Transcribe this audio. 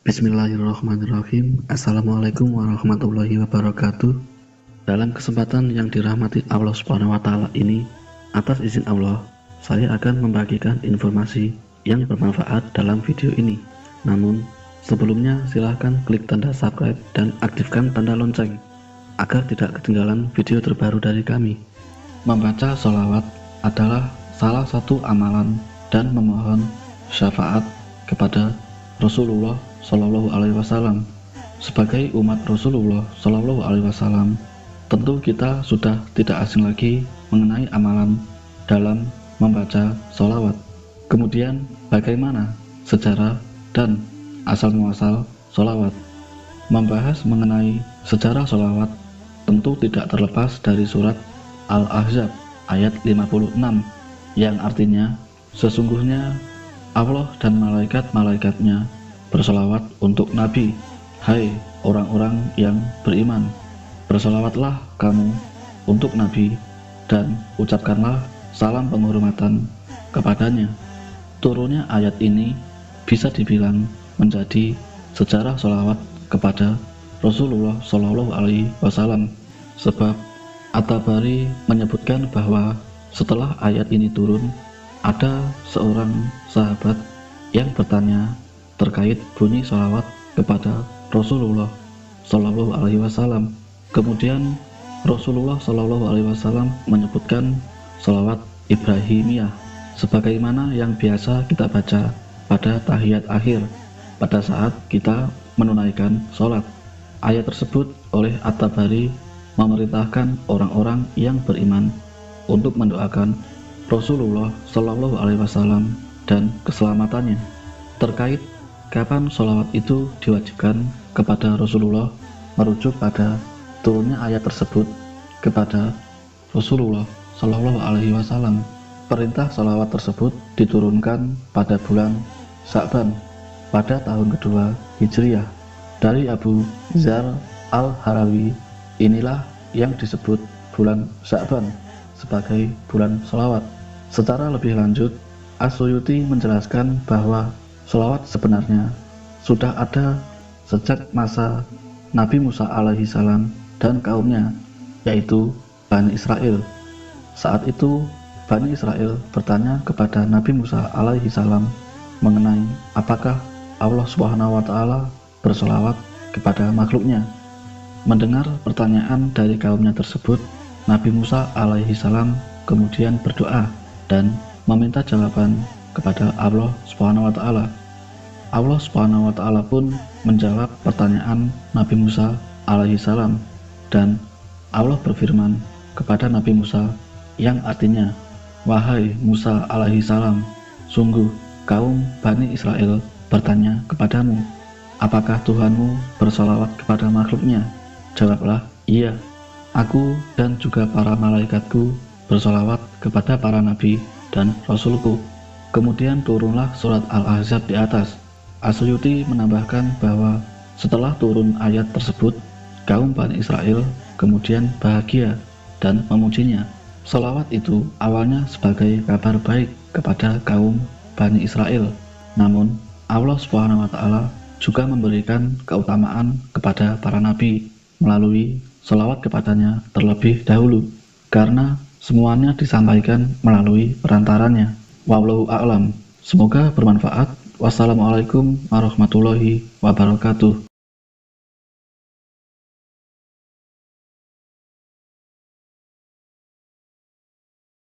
Bismillahirrahmanirrahim. Assalamualaikum warahmatullahi wabarakatuh. Dalam kesempatan yang dirahmati Allah Subhanahu wa taala ini, atas izin Allah, saya akan membagikan informasi yang bermanfaat dalam video ini. Namun, sebelumnya silahkan klik tanda subscribe dan aktifkan tanda lonceng agar tidak ketinggalan video terbaru dari kami. Membaca sholawat adalah salah satu amalan dan memohon syafaat kepada Rasulullah Shallallahu Alaihi Wasallam. Sebagai umat Rasulullah Shallallahu Alaihi Wasallam, tentu kita sudah tidak asing lagi mengenai amalan dalam membaca sholawat. Kemudian bagaimana sejarah dan asal muasal sholawat? Membahas mengenai sejarah sholawat tentu tidak terlepas dari surat Al-Ahzab ayat 56 yang artinya sesungguhnya Allah dan malaikat-malaikatnya bersolawat untuk Nabi. Hai orang-orang yang beriman, bersolawatlah kamu untuk Nabi dan ucapkanlah salam penghormatan kepadanya. Turunnya ayat ini bisa dibilang menjadi sejarah solawat kepada Rasulullah Shallallahu Alaihi Wasallam, sebab At-Tabari menyebutkan bahwa setelah ayat ini turun, ada seorang sahabat yang bertanya terkait bunyi sholawat kepada Rasulullah Shallallahu Alaihi Wasallam. Kemudian Rasulullah Shallallahu Alaihi Wasallam menyebutkan sholawat Ibrahimiyah sebagaimana yang biasa kita baca pada tahiyat akhir pada saat kita menunaikan sholat. Ayat tersebut oleh At-Tabari memerintahkan orang-orang yang beriman untuk mendoakan Rasulullah Shallallahu Alaihi Wasallam dan keselamatannya. Terkait kapan sholawat itu diwajibkan kepada Rasulullah, merujuk pada turunnya ayat tersebut kepada Rasulullah Shallallahu Alaihi Wasallam. Perintah sholawat tersebut diturunkan pada bulan Sya'ban pada tahun kedua Hijriyah. Dari Abu Dzar Al-Harawi, inilah yang disebut bulan Sya'ban sebagai bulan sholawat. Secara lebih lanjut, As-Suyuti menjelaskan bahwa sholawat sebenarnya sudah ada sejak masa Nabi Musa alaihi salam dan kaumnya, yaitu Bani Israel. Saat itu Bani Israel bertanya kepada Nabi Musa alaihi salam mengenai apakah Allah Subhanahu wa taala bersolawat kepada makhluknya. Mendengar pertanyaan dari kaumnya tersebut, Nabi Musa alaihi salam kemudian berdoa dan meminta jawaban kepada Allah Subhanahu wa taala. Allah Subhanahu wa taala pun menjawab pertanyaan Nabi Musa alaihi salam, dan Allah berfirman kepada Nabi Musa yang artinya, "Wahai Musa alaihi salam, sungguh kaum Bani Israel bertanya kepadamu, apakah Tuhanmu bersolawat kepada makhluknya? Jawablah, iya, aku dan juga para malaikatku bersolawat kepada para nabi dan rasulku." Kemudian turunlah surat Al-Ahzab di atas. As-Suyuti menambahkan bahwa setelah turun ayat tersebut, kaum Bani Israel kemudian bahagia dan memujinya. Sholawat itu awalnya sebagai kabar baik kepada kaum Bani Israel. Namun Allah Subhanahu wa taala juga memberikan keutamaan kepada para nabi melalui sholawat kepadanya terlebih dahulu, karena semuanya disampaikan melalui perantaranya. Wallahu a'lam. Semoga bermanfaat. Wassalamualaikum warahmatullahi wabarakatuh.